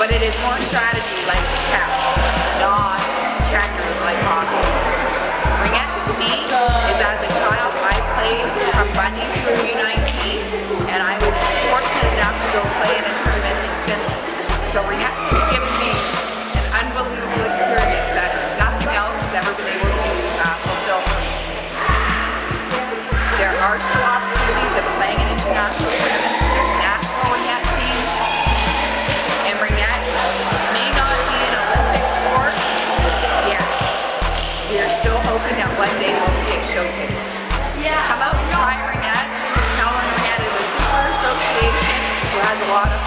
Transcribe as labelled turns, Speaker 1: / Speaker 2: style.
Speaker 1: but it is more strategy like chess, not checkers like hockey. Ringette to me is, as a child, I played from Bundy through U19, and I was fortunate enough to go play in a tournament in Finland. So Ringette has given me an unbelievable experience that nothing else has ever been able to fulfill for me. There are still opportunities of playing in international tournaments. There's national Ringette teams, and Ringette may not be an Olympic sport yet. We are still hoping that one day we'll see it showcased. Come out and try Ringette. Callan Ringette is a super association who has a lot of